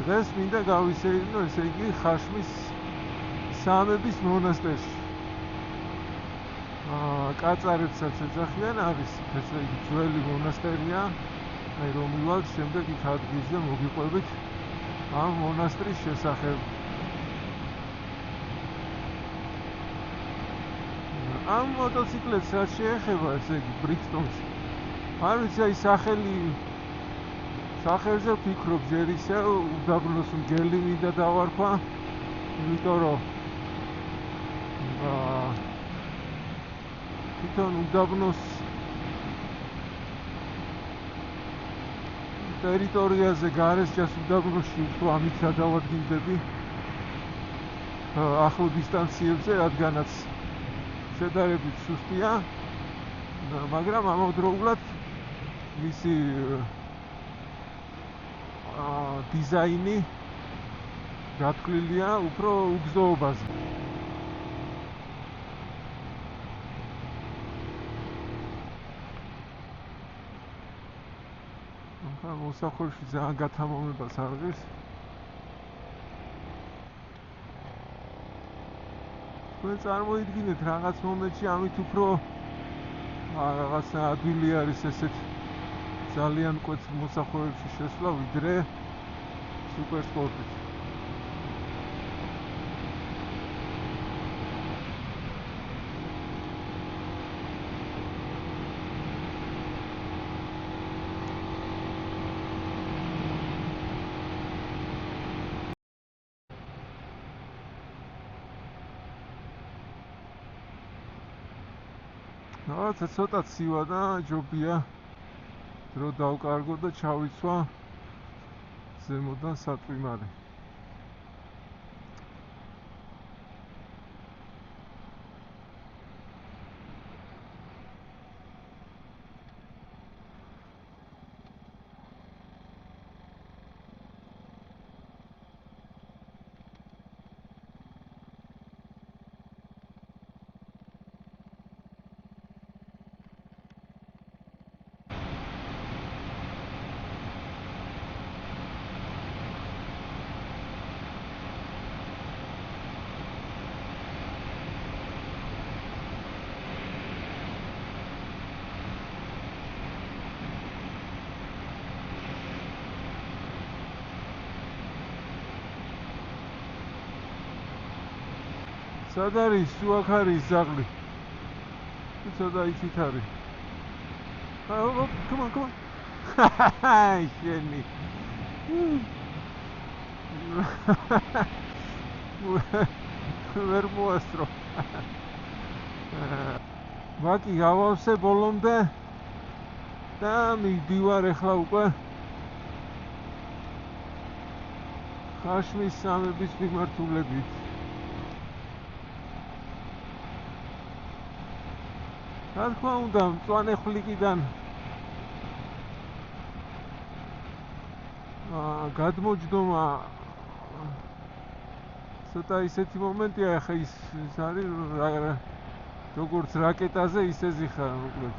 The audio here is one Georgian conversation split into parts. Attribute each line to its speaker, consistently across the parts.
Speaker 1: დღეს მინდა გავისეირნო, ესე იგი, ხაშმის სამების მონასტერში. კაწარებსაც ეძახიან, არის ესე იგი ძველი მონასტერია, რომელსაც შემდეგ იქ ადგილზე მოგიყვებით ამ მონასტრის შესახებ. ამ მოტოციკლებს რაც შეეხება, ესე იგი ბრიქსტონს. არ ვიცი, აი სახელზე ვფიქრობ ჯერ ისევ უდაბნოს მგელი მინდა დავარქვა, იმიტომ რომ თვითონ უდაბნოს ტერიტორიაზე გარესჯას უდაბნოში უფრო ამით გადავადგილდები ახლო დისტანციებზე, რადგანაც შედარებით სუსტია, მაგრამ ამავდროულად მისი დიზაინი გათვლილია უფრო უგზოობაზე. მოსახურში ძალიან გათამამებას აღწევს. თქვენ წარმოიდგინეთ რაღაც მომენტში ამით უფრო რაღაცა ადვილი არის ესეთ ძალიან კვეთილ მოსახურებში შესვლა, ვიდრე სუპერსპორტით. რაღაცა ცოტა ცივა და ჯობია დრო დავკარგო და ჩავიცვა ზემოდან საწვიმარი. სად არის? სულ აქ არის ზაღლი. ცოტა იქით არის. Come on. შენი. ვერ მოასწრო. ვაკი გავავსე ბოლომდე და მივდივარ ახლა უკვე ხაშმის სამების მიმართულებით. რა თქმა უნდა, მწვანე ხვლიკიდან გადმოჯდომა ცოტა ისეთი მომენტია, ახლა ის არის როგორც რაკეტაზე ისე ზიხარ, მოკლედ.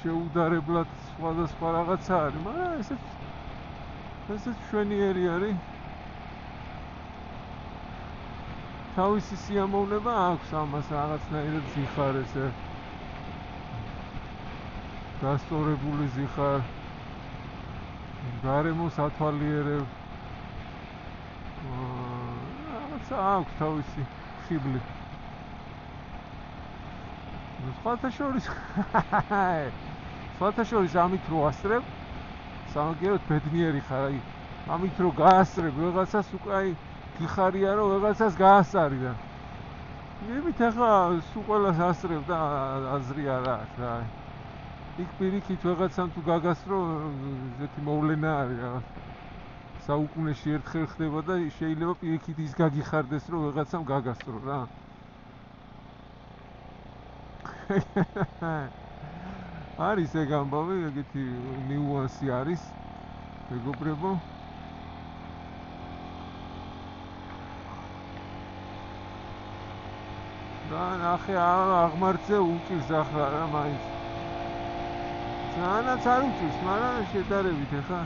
Speaker 1: შეუდარებლად სხვადასხვა რაღაცა არის, მაგრამ ესეც მშვენიერი არის. თავისი სიამოვნება აქვს ამას, რაღაცნაირად ზიხარ ესე დასწორებული ზიხარ, გარემოს ათვალიერებ, რაღაცა აქვს თავისი ხიბლი. სხვათა შორის ამით რო ასწრებ, სამაგიეროდ ბედნიერი ხარ, აი ამით რო გაასწრებ ვიღაცას, უკვე აი გიხარია რომ ვიღაცას გაასწარი და იმით ახლა სულ ყველას ასწრებ და აზრი არ აქვს რა. იქ პირიქით ვიღაცამ თუ გაგასწრო, ესეთი მოვლენა არის რაღაც. საუკუნეში ერთხელ ხდება და შეიძლება პირიქით ის გაგიხარდეს რომ ვიღაცამ გაგასწრო რა. არის ეგ ამბავი, ეგეთი ნიუანსი არის, მეგობრებო. და ნახე აღმართზე უჭირს ახლა რა მაინც. ძალიანაც არ უჭირს, მაგრამ შედარებით ახლა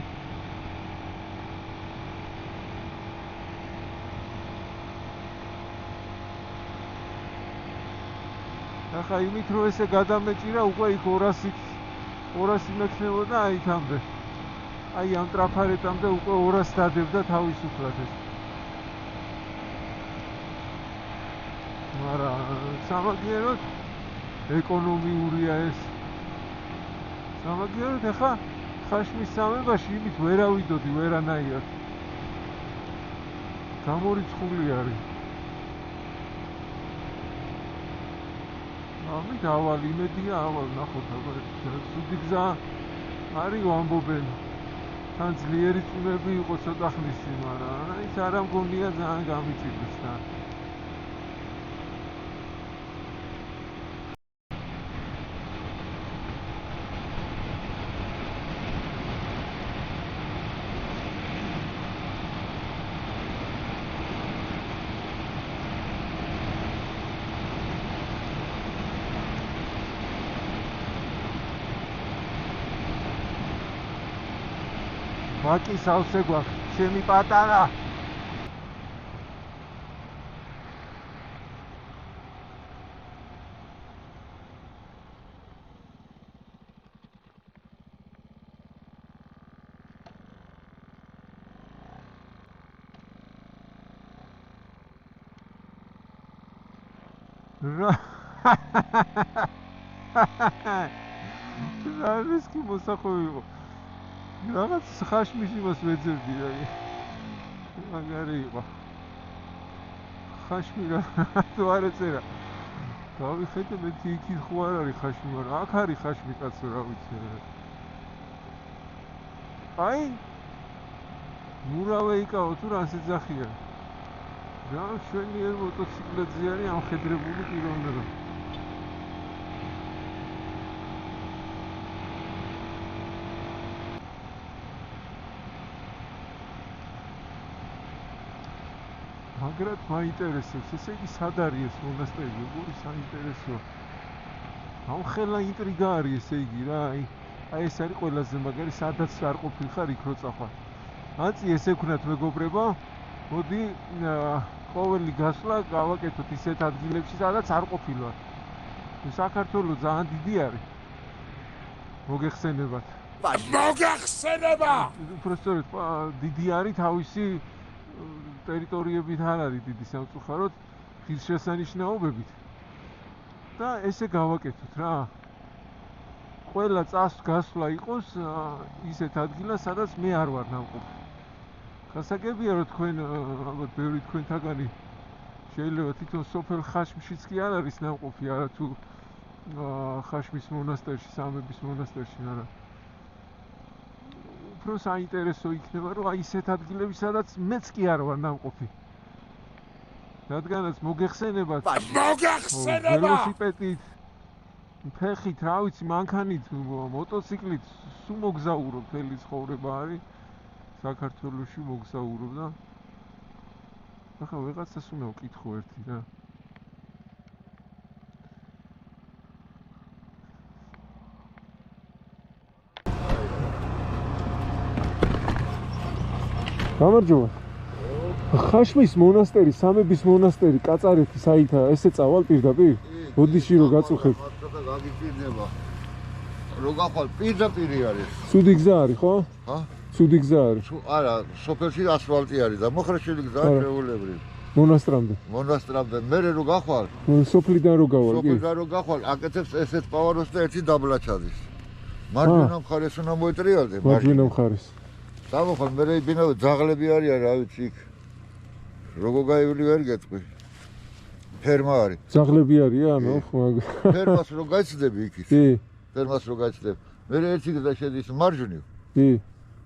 Speaker 1: ახლა იმით რომ ესე გადამეჭირა უკვე იქ 200 მექნებოდა აითამდე. აი ამ ტრაფარეტამდე უკვე 200 დადებდა თავისუფლად ეს. მაგრამ სამაგიეროდ ეკონომიურია ეს. სამაგიეროდ ახლა ხაშმის სამებაში იმით ვერ ავიდოდი ვერანაირად. გამორიცხული არის. ამით ავალ იმედია ავალ ნახოთ აბა ცუდი გზა არის ვამბობენ. თან ძლიერი წვიმები იყო ცოტა ხნისი, მაგრამ ის არ ამგონია ძალიან გამიჭირდეს და ვაკის ავსე გვაქვს, ჩემი პატარა. რა რისკი მოსახვევი იყო. რაღაც ხაშმის იმას ვეძებდი რა. მაგარი იყო. ხაშმი რა თუ არ ეწერა. დავიხედე მე იქით ხო არ არის ხაშმი, მაგრამ აქ არის ხაშმი კაცო რა ვიცი. აი მურავე იკაო თუ რას ეძახია. რა შვენიერ მოტოციკლებზე არის ამხედრებული პიროვნება. მაგრამ მაინტერესებს, ესე იგი სად არის ეს მონასტერი, როგორი საინტერესოა. ამხელა ინტრიგა არის ესე იგი რა, აი ეს არის ყველაზე მაგარი, სადაც არ ყოფილხარ იქ რო წახვალ. აწი ესე ვქნათ მეგობრებო, მოდი ყოველი გასვლა გავაკეთოთ ისეთ ადგილებში, სადაც არ ყოფილვარ. საქართველო ძალიან დიდი არის. მოგეხსენებათ. მოგეხსენება! უბრალოდ დიდი არის თავისი ტერიტორიებით არ არის დიდი სამწუხაროდ ღირსშესანიშნაობებით და ესე გავაკეთოთ რა. ყველა გასვლა იყოს ისეთ ადგილას, სადაც მე არ ვარ ნამყოფი. გასაგებია რომ თქვენ ალბათ ბევრი თქვენთაგანი შეიძლება თვითონ სოფელ ხაშმშიც კი არ არის ნამყოფი, არა თუ ხაშმის მონასტერში, სამების მონასტერში, არა. უფრო საინტერესო იქნება რომ აი ისეთ ადგილებში, სადაც მეც კი არ ვარ ნამყოფი. რადგანაც მოგეხსენებათ ველოსიპედით, ფეხით, რა ვიცი, მანქანით, მოტოციკლით სულ მოგზაურობ, მთელი ცხოვრება არის საქართველოში მოგზაურობ და ახლა ვიღაცას უნდა ვკითხო ერთი რა. გამარჯობა. ხაშმის მონასტერი, სამების მონასტერი, კაწარეთის აითა, ესე წავალ პირდაპირ? ბოდიში რო გაწუხებ.
Speaker 2: გაგიწირდება. რო გახვალ პირდაპირი არის.
Speaker 1: ცუდი გზა არის, ხო?
Speaker 2: ჰა?
Speaker 1: ცუდი გზა არის.
Speaker 2: არა, სოფელში ასფალტი არის და მოხრეშილი გზაა შეულებრივი.
Speaker 1: მონასტრამდე.
Speaker 2: მონასტრამდე. მერე რო გახვალ,
Speaker 1: სოფლიდან რო გავალ, კი?
Speaker 2: სოფლიდან რო გახვალ, აკეთებს ესეთ პავაროს და ერთი დაბლაჩადის. მარჯვენა მხარეს უნდა მოეტრიალდე,
Speaker 1: მარჯვენა მხარეს.
Speaker 2: დავახვალ, მერე იბინავ ძაღლები არიან, რა ვიცი იქ. როგორ გაივლი ვერ გეტყვი. ფერმა არის.
Speaker 1: ძაღლები არის, ანუ
Speaker 2: ფერმას რო გაიცდები იქით.
Speaker 1: კი.
Speaker 2: ფერმას რო გაიცდები. მერე ერთი გზა შედის მარჯვნივ.
Speaker 1: კი.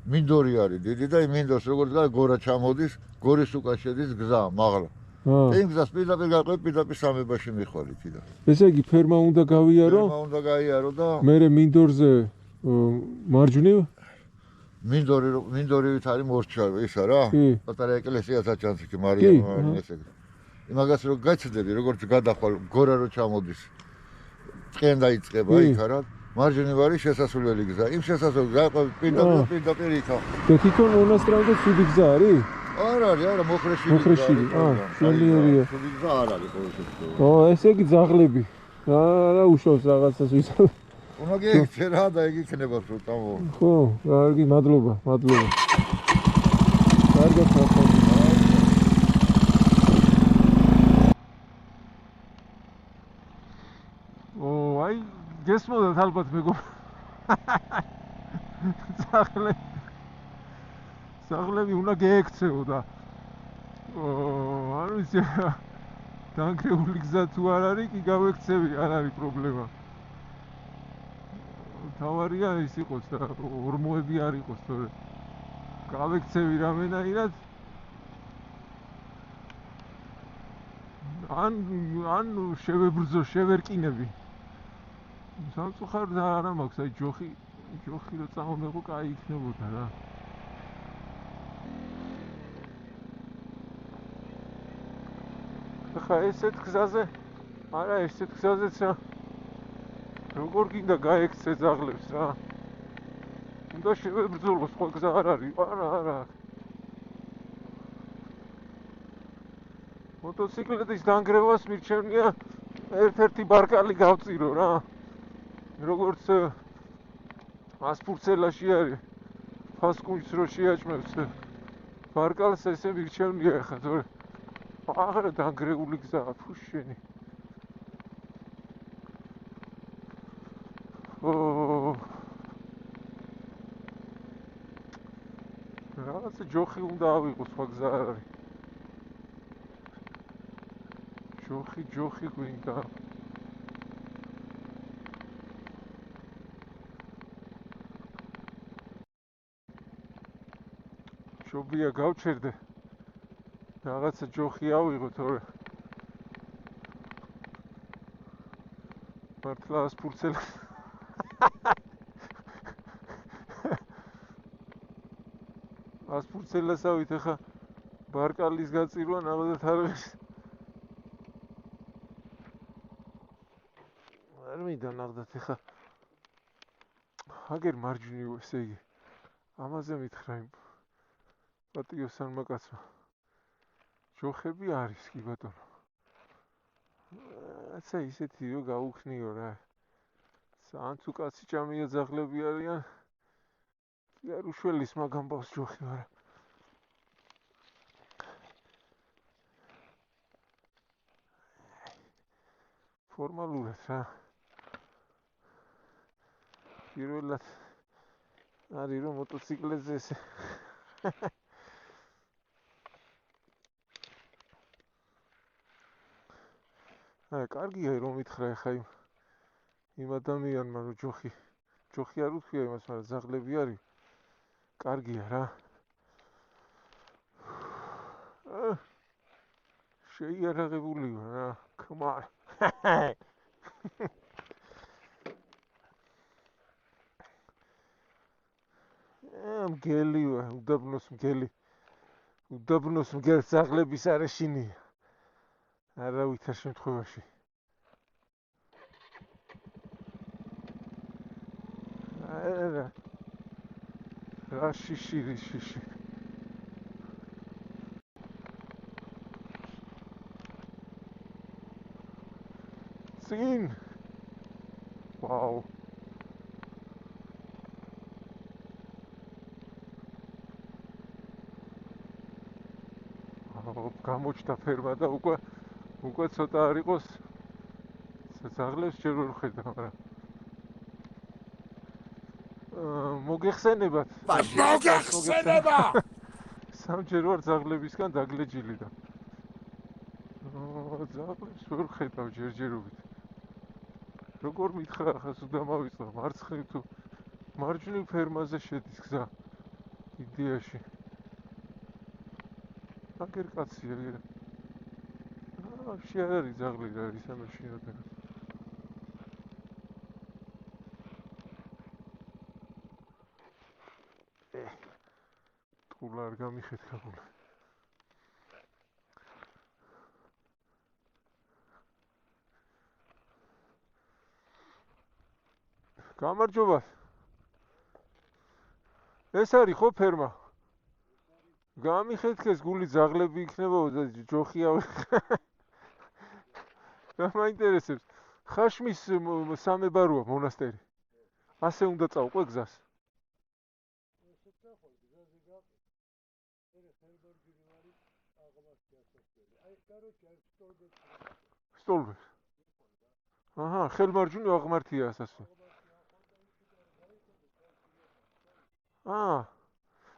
Speaker 2: მინდორი არის დიდი და იმ მინდორს როგორც გაი გორა ჩამოდის, გორის უკან შედის გზა, მაღლა. იმ გზას პირდაპირ გაყვებ, პირდაპირ სამებაში მიხვალ იქიდან.
Speaker 1: ესე იგი ფერმა უნდა გავიარო?
Speaker 2: ფერმა უნდა გაიარო და
Speaker 1: მერე მინდორზე მარჯვნივ?
Speaker 2: მინდორივით არის მორჩა ისა რა. პატარა ეკლესიასაც ჩანს იქ მარიამ ესე. იმაგას რო გაიცდები, როგორც გადახვალ გორა რო ჩამოდის. წყენ დაიწყება იქ არა. მარჯვნივ არის შესასვლელი გზა. იმ შესასვლელს გაყვებ პირდაპირ იქა.
Speaker 1: და თვითონ მონასტრამდე ცუდი გზა არის?
Speaker 2: არ არის, არა, მოხრეშილი.
Speaker 1: მოხრეშილი, შენიერია.
Speaker 2: ცუდი გზა არ არის ყოველ შემთხვევაში.
Speaker 1: ესე იგი ძაღლები. არა უშავს რაღაცას ვისწავლე.
Speaker 2: უნდა გიქცე რა და ეგ იქნება სულ წამო.
Speaker 1: ხო, კარგი, მადლობა. კარგად მოხდა. აი, გესმოდათ ალბათ მეგობრებო. სახლები უნდა გეექცეო და არ ვიცი დანგრეული გზა თუ არ არის, კი გავექცევი, არ არის პრობლემა. თავარია ის იყოს და ორმოები არ იყოს, თორე გავექცევი რამენაირად. ან შევებრძო, შევერკინები. სამწუხაროდ არა მაქვს, აი ჯოხი რო წამომეღო, კაი იქნებოდა რა. ხა ესეთ გზაზეც რა როგორ გინდა გაექცე ძაღლებს რა. უნდა შევებრძოლო, სხვა გზა არ არის. არა. მოტოციკლეთის დანგრევას მირჩევნია ერთ-ერთი ბარკალი გავწირო რა. როგორც ასფურცელაში არის ფასკუნჯს რო შეაჭმევს ბარკალს, ესე მირჩევნია ხა, თორე აღარა დანგრეული გზაა თუ შენი. რაღაცა ჯოხი უნდა ავიღო, სხვა გზა არ არის. ჯოხი გვინდა. შობია გავჩერდე. რაღაცა ჯოხი ავიღო, თორე მართლა ასფურცელი. ასფურცელასავით ახლა ბარკალის გაწირვა ნაბადად არ არის. არ მინდა ნახდათ ახლა. აგერ მარჯვნივ, ესე იგი. ამაზე მითხრა იმ პატიოსანმა კაცმა. ჯოხები არის კი ბატონო. აცა ისეთი რო გაუხნიო რა. ან თუ კაცი ჭამია ძაღლები არიან, კი არ უშველის მაგამ ბავს ჯოხი, მაგრამ ფორმალურად რა. პირველად არის რომ მოტოციკლებზე ესე კარგია რომ მითხრა ხა იმ ადამიანმა რომ ჯოხი არ უთქვია იმას, მაგრამ ძაღლები არის. კარგია რა. შეიარაღებული ვარ რა. Come on. მგელი ვარ, უდაბნოს მგელს ძაღლების არ ეშინია. არავითარ შემთხვევაში. რა შიში. წინ. ვაუ. გამოჩნდა ფერმა და უკვე ცოტა არ იყოს ძაღლებს ჯერ ვერ ხედავ, მაგრამ მოგეხსენებათ. სამჯერ ვარ ძაღლებისგან დაგლეჯილი და ძაღლებს ვერ ხედავ ჯერჯერობით. როგორ მითხრა ახლა სულ დამავიწყდა, მარცხნივ თუ მარჯვნივ ფერმაზე შედის გზა იდეაში. აგერ კაცია გერა. ვაფშე არ არის ძაღლი რა არის ამაშინოდან. ტყულა არ გამიხეთქებული. გამარჯობა. ეს არის ხო ფერმა? გამიხეთქეს გული ძაღლები იქნებოდა და ჯოხი ავიღე. რა მაინტერესებს? ხაშმის სამებაროა მონასტერი. ასე უნდა წავყვე გზას. სტოლბერს. აჰა, ხელმარჯვნივ აღმართია ასასო.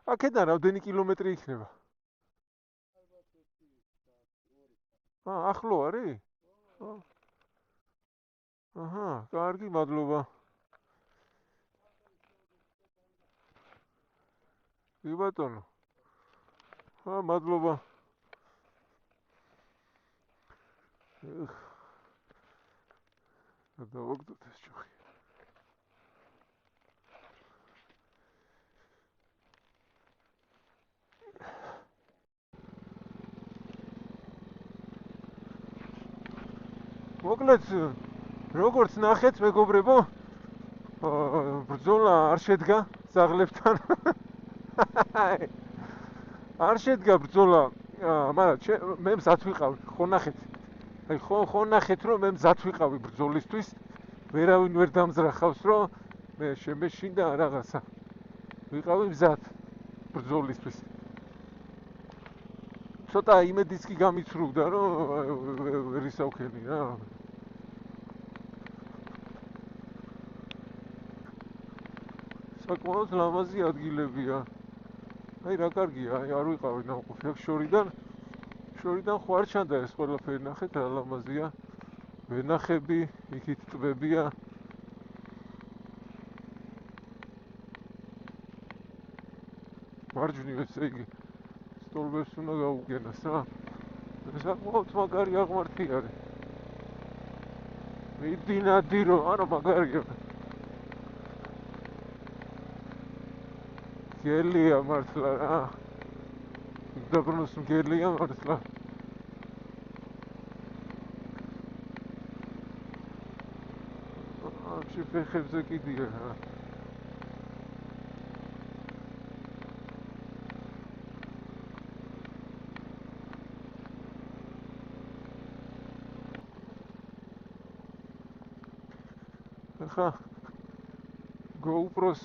Speaker 1: აქედან რამდენი კილომეტრი იქნება? ახლო არის? აჰა, კარგი, მადლობა. კი ბატონო. მადლობა. დავაგდოთ ეს ჯოხი. მოკლედ, როგორც ნახეთ, მეგობრებო, ბრძოლა არ შედგა ძაღლებთან. არ შედგა ბრძოლა, მაგრამ მე მზად ვიყავი, ხო ნახეთ. აი ხო ნახეთ, რომ მე მზად ვიყავი ბრძოლისთვის. ვერავინ ვერ დამძრახავს, რომ მე შემეშინდა რაღაცა. ვიყავი მზად ბრძოლისთვის. ცოტა იმედიც კი გამიცრუვდა, რომ ვერ ისავქენი რა. საკმაოდ ლამაზი ადგილებია. აი რა კარგია, აი არ ვიყავი ნამყოფი აქ შორიდან ხო არ ჩანდა ეს ყველაფერი, ნახეთ რა ლამაზია. ვენახები, იქით ტბებია. მარჯვნივ ესე იგი სტოლბერს უნდა გაუგენას რა. საკმაოდ მაგარი აღმართი არის. მიდინადირო, არა მაგარია. გელია მართლა რა. დაგრონოს გელია მართლა. აქ ფეხებზე კიდია რა. ახლა GoPro-ს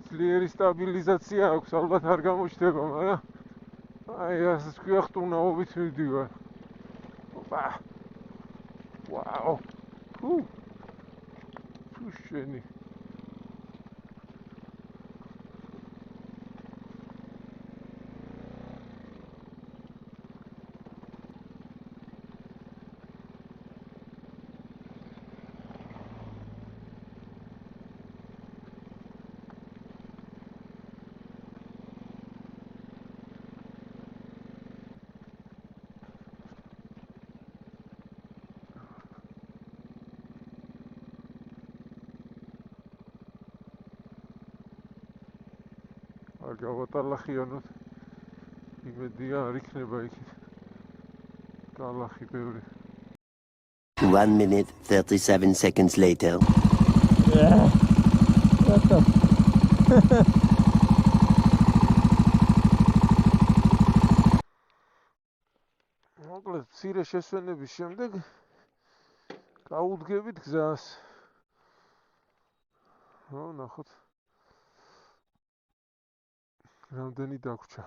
Speaker 1: ძლიერი სტაბილიზაცია აქვს, ალბათ არ გამოჩნდება, მაგრამ აი ასე თქვია ხტუნაობით მივდივარ. ოპა. ვაუ. შენი. არ გავატალახიანოთ. იმედია არ იქნება იქით. ტალახი ბევრი.
Speaker 3: 1 minute 37 seconds later.
Speaker 1: მოკლედ, მცირე შესვენების შემდეგ გავუდგებით გზას. ნახოთ. რამდენი დაგვრჩა.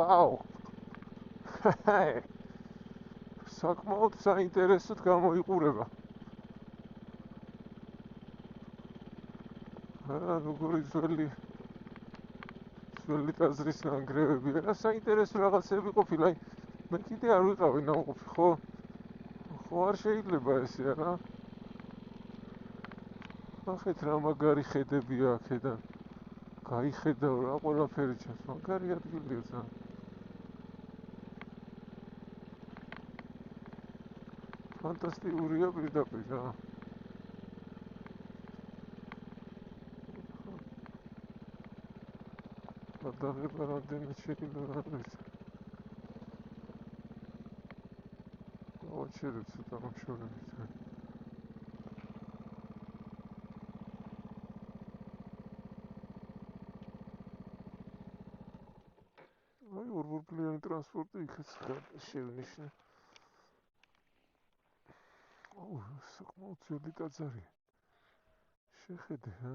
Speaker 1: Wow. საკმაოდ საინტერესოდ გამოიყურება. როგორი ძველი ტაძრის ნანგრევებია და საინტერესო რაღაცები ყოფილა. მე კიდე არ ვიყავი ნამყოფი, ხო არ შეიძლება ესე არა. ახეთ რა მაგარი ხედებია აქედან. გაიხედავ რა ყველაფერი ჩანს, მაგარი ადგილია ძალიან. ფანტასტიკურია პირდაპირ რა. გადაღება რამდენად შეიძლება არის. ავაჩერებ ცოტა მოშორებით. აი ორბურგლიანი ტრანსპორტი იქაც შევნიშნე. საკმაოდ ძველი ტაძარი. შეხედე რა.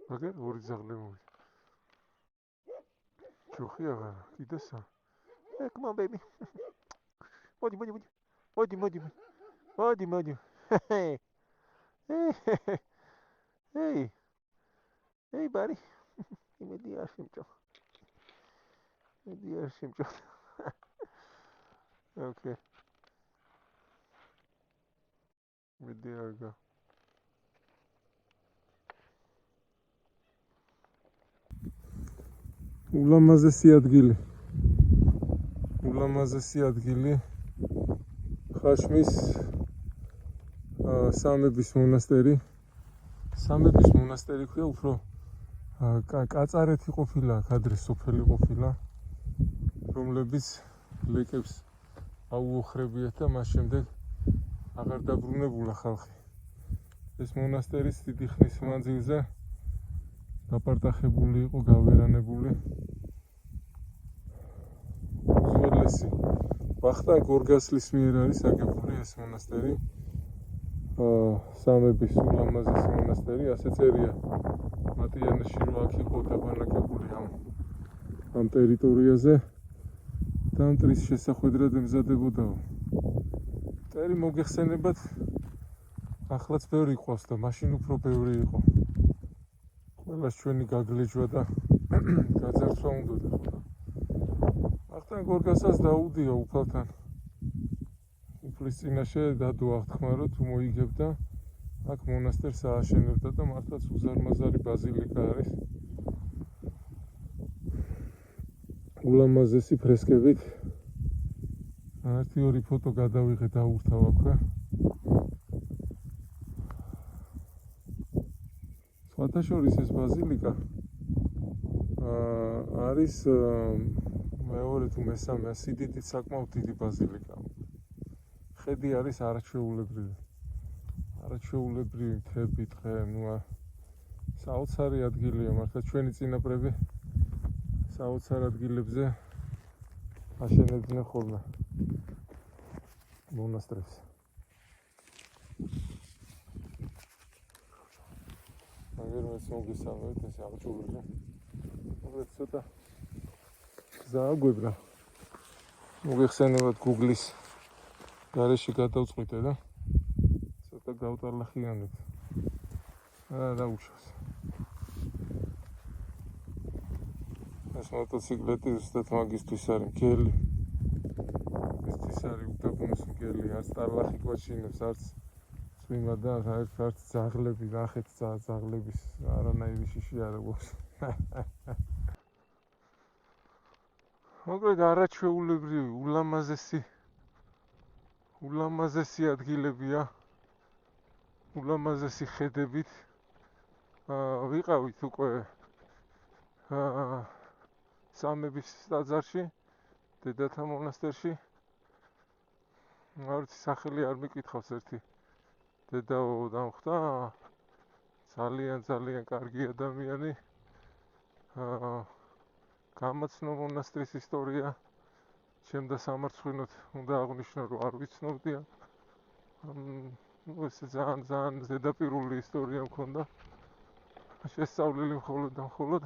Speaker 1: მაგარ ორი ძაღლი მოვიდა. ჯოხი აღარა, კიდესა. Come on baby. მოდი. Hey buddy. იმედი არ შემჭო. Okay. იმედი არ გა. ულამაზესი ადგილი ხაშმის სამების მონასტერი ქვია, უფრო კაწარეთი ყოფილა, ადრე სოფელი ყოფილა, რომლებიც ლეკებს აუოხრებიათ და მას შემდეგ აღარ დაბრუნებულა ხალხი. ეს მონასტერიც დიდი ხნის მანძილზე გაპარტახებული იყო, გავერანებული. უძველესი ვახტანგ გორგასლის მიერ არის აგებული ეს მონასტერი. სამების ულამაზესი მონასტერი, ასე წერია მატიანეში, რომ აქ იყო დაბანაკებული ამ ტერიტორიაზე და მტრის შესახვედრად ემზადებოდაო. მტერი მოგეხსენებათ, ახლაც ბევრი ყავს და მაშინ უფრო ბევრი იყო. ყველას ჩვენი გაგლეჯვა და გაძარცვა უნდოდა. ვახტანგ გორგასაც დაუდია უფალთან. უფლის წინაშე დადო აღთქმა, რომ თუ მოიგებდა, აქ მონასტერს ააშენებდა და მართლაც უზარმაზარი ბაზილიკა არის. ულამაზესი ფრესკებით. ერთი-ორი ფოტო გადავიღე, დაურთავ აქვე. სხვათა შორის ეს ბაზილიკა არის მეორე თუ მესამე სიდიდით საკმაოდ დიდი ბაზილიკა. ხედი არის არაჩვეულებრივი მთები, ტყე, საოცარი ადგილია, მართლა ჩვენი წინაპრები საოცარ ადგილებზე აშენებდნენ ხოლმე მონასტრებს. მაგრამ ეს მოგესალმებით, ეს აღჭურვილი. მოკლედ ცოტა ზააგვებდა. მოგეხსენებათ Google-ის გარეშე გადავწყვიტე და ცოტა გავტარლახიანებ. დაუშვას. ეს მოტოციკლეტი ზუსტად მაგისთვის არის, მგელი. მისთვის არის უდაბნოს მგელი, არც ტარლახი კვაჩინებს, არც წვიმა და არც ძაღლები, ნახეთ ძაღლების არანაირი შიში არ აქვს. მოკლედ არაჩვეულებრივი, ულამაზესი ადგილებია, ულამაზესი ხედებით. ვიყავით უკვე სამების ტაძარში, დედათა მონასტერში. არც სახელი არ მიკითხავს, ერთი დედაო დამხვდა, ძალიან კარგი ადამიანი. გამაცნო მონასტრის ისტორია, ჩემდა სამარცხვინოდ უნდა აღვნიშნო, რომ არ ვიცნობდია. ეს ძალიან ზედაპირული ისტორია მქონდა. შესწავლილი მხოლოდ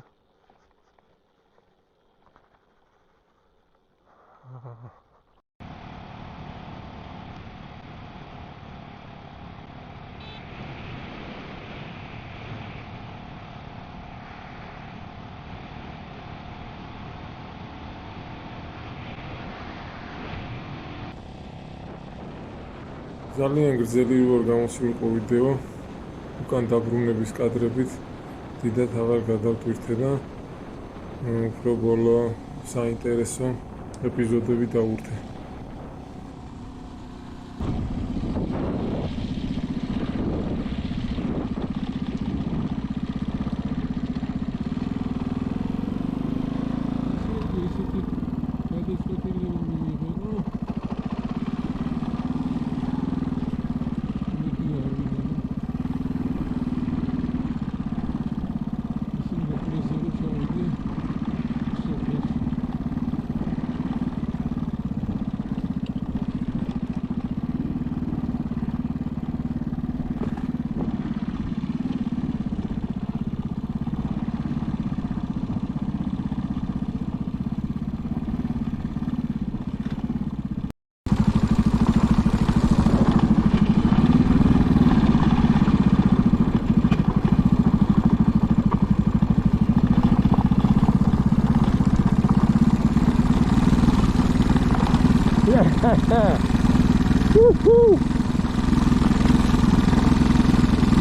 Speaker 1: ძალიან გრძელი ვარ გამოსულიყო ვიდეო უკან დაბრუნების კადრებით დიდად აღარ გადავტვირთე და უფრო ბოლო საინტერესო ეპიზოდები დავურთე.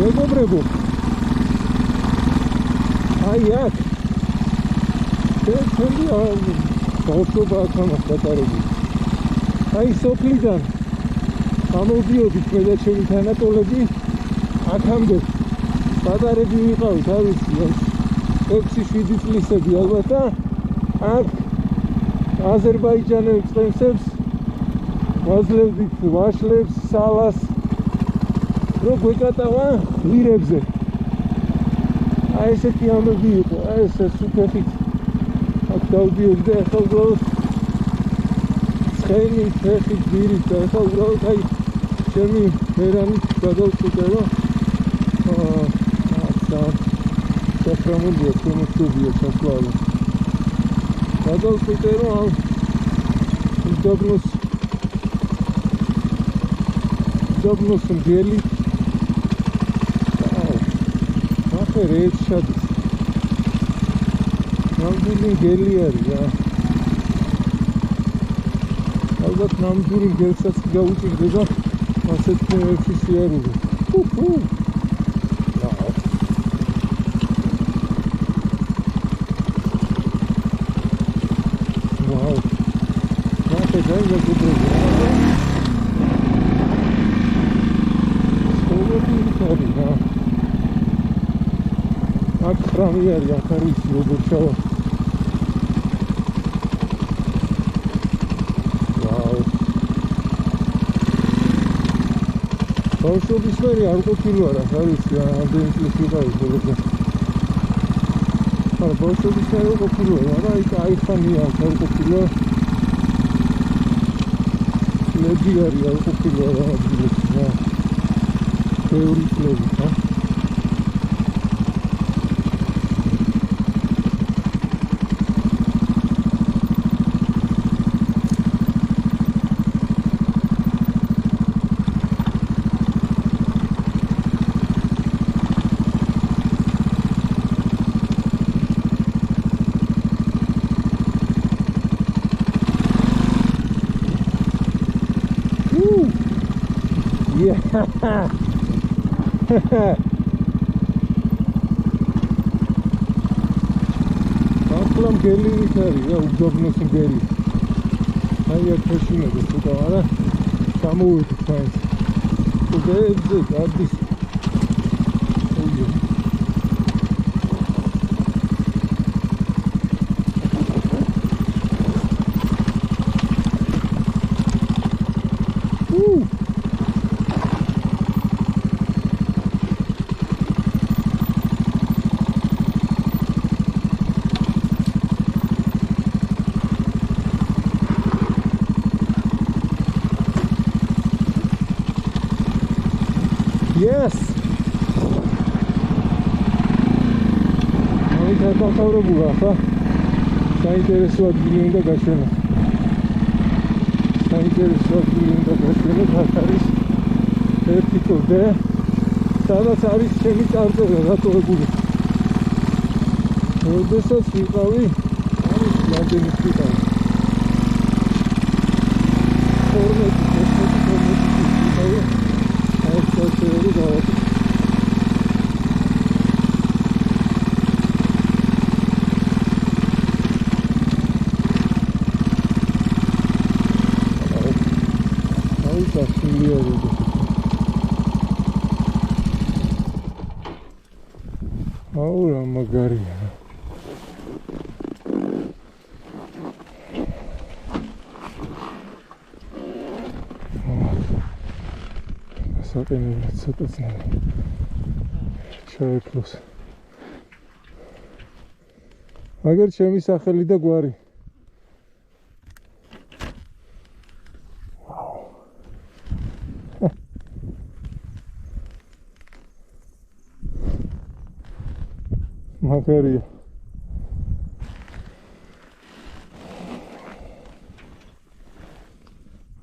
Speaker 1: მეგობრებო, აი აქ ჩვენი ბავშვობა აქ გატარებული. აი სოფლიდან ამოვიდიოდით მე და ჩემი თანატოლები, აქამდე პატარები ვიყავით, არ ვიცი, 6-7 წლისები ალბათ და აქ აზერბაიჯანელ წყემსებს ვაძლევდით ვაშლებს, სალას, რო გვეკატავა ლირებზე. აი ესეთი ამბები იყო, აი ეს სუფეხით აქ დავდიოდი და ახლა უბრალოდ ცხენი, ფეხით, ძირით და ახლა უბრალოდ აი ჩემი ვერანით გადავწყვიტე, რომ საფრამულია, შემოსწობია საფლავი. გადავწყვიტე, რომ ამ უდაბნოს მგელი ახლა რეც შადის. ნამდვილი მგელი არის რა. ალბათ ნამდვილი მგელსაც გაუჭირდება ასეთ ფერებში სიარული. ვაუ. ნახე გაიგებრება. აქ ხრამი არის, აქ არ ვიცი როგორ ჩავა. ვაუ. ბავშვობის მერი არ ყოფილა რა, არ ვიცი, ამდენი წლის ვიყავი ბოლოს. არა, ბავშვობის მერი ყოფილა, არა, აი ხანია, არ ყოფილა. ლედი არის, არ ყოფილა რა ადგილებში, რა. ბევრი წლები, რა. ახლა მგელი ვით არის რა, უდაბნოს მგელი. აი აქ შეშინებდეს ცოტა, არა? გამოვიდით მაინც. უდაბნოზე გადის. Yes. აი და დავთავრებულა ხა. საინტერესო ადგილი უნდა გაჩვენა. საინტერესო ადგილი უნდა გაჩვენოთ. აქ არის ერთი კლდე, სადაც არის ჩემი წარწერა დატოვებული. როდესაც ვიყავი, არის რამდენი ვიყავი. 12 ვიყავი. ეს წარწერები გავაკეთე. Ahora magari. Sakın satasın. Çay plus. Agar çemi saxeli da gwari. Magari.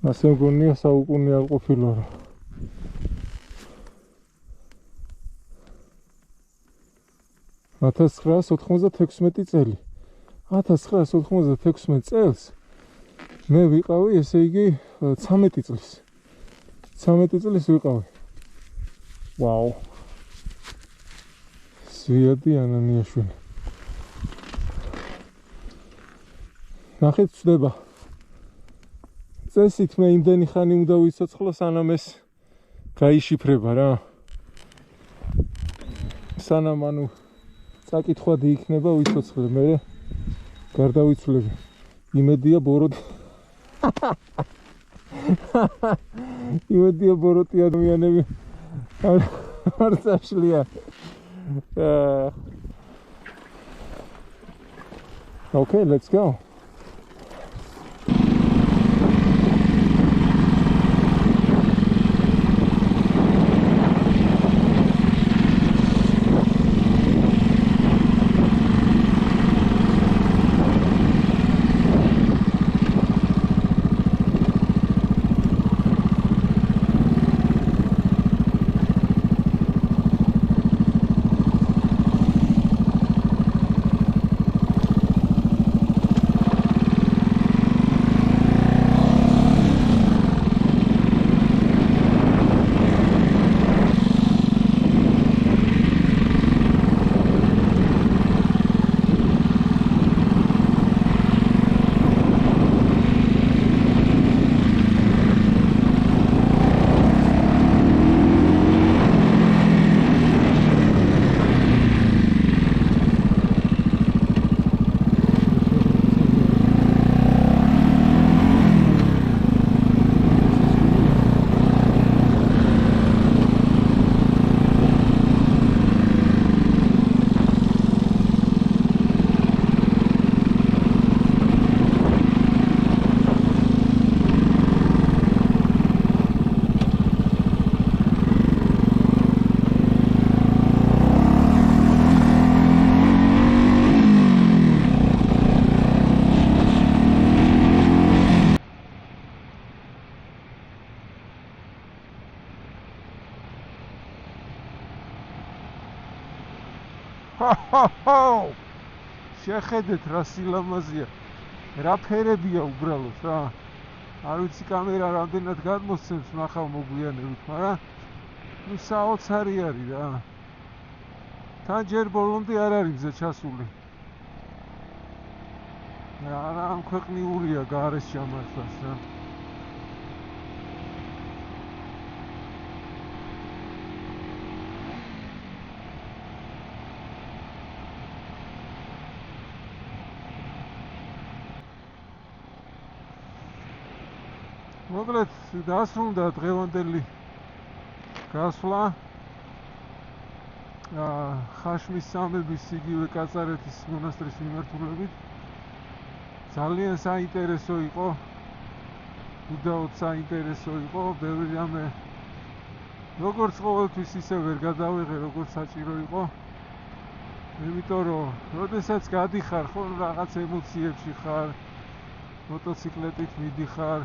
Speaker 1: ასე მგონია საუკუნე არ ყოფილა რა. $1996 წელი. 1996 წელს მე ვიყავი, ესე იგი 13 წლის. 13 წლის ვიყავი. ვაუ. ზვიადი ანანიაშვილი. ნახეთ ცდება. წესით მე იმდენი ხანი უნდა ვიცოცხლო, სანამ ეს გაიშიფრება რა. სანამ ანუ წაკითხვადი იქნება ვიცოცხლე, მე გარდავიცვლები. იმედია ბოროტი. იმედია ბოროტი ადამიანები არ წაშლია. Okay, let's go. შეხედეთ რა სილამაზეა, რა ფერებია უბრალოდ რა. არ ვიცი კამერა რამდენად გადმოსცემს ნახავ მოგვიანებით, მაგრამ ნუ საოცარი არის რა. თან ჯერ ბოლომდე არ არის მზე ჩასული. რა ამქვეყნიურია გარეს ჩამართვას რა. მოკლედ დასრულდა დღევანდელი გასვლა ხაშმის სამების იგივე კაცარეთის მონასტრის მიმართულებით. ძალიან საინტერესო იყო, უდაოდ საინტერესო იყო, ბევრი რამე როგორც ყოველთვის ისე ვერ გადავიღე, როგორც საჭირო იყო. იმიტომ რომ როდესაც გადიხარ, ხო რაღაც ემოციებში ხარ, მოტოციკლეტით მიდიხარ,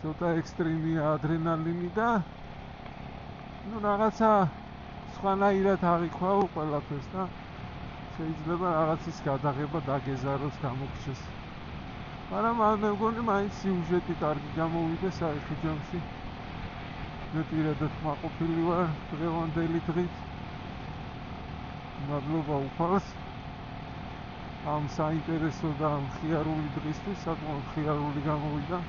Speaker 1: ცოტა ექსტრიმია ადრენალინი და ну რაღაცა სხვანაირად აღიქვაო ყველაფერს და შეიძლება რაღაცის გადაღება დაგეზაროს გამოგჩეს. მაგრამ მე მგონი მაინც სიუჟეტი კარგი გამოვიდა საერთო ჯამში. მე პირადად მაყოფილი ვარ დღევანდელი დღით. მადლობა უფალს ამ საინტერესო და მხიარული დღისთვის, საკმაოდ მხიარული გამოვიდა.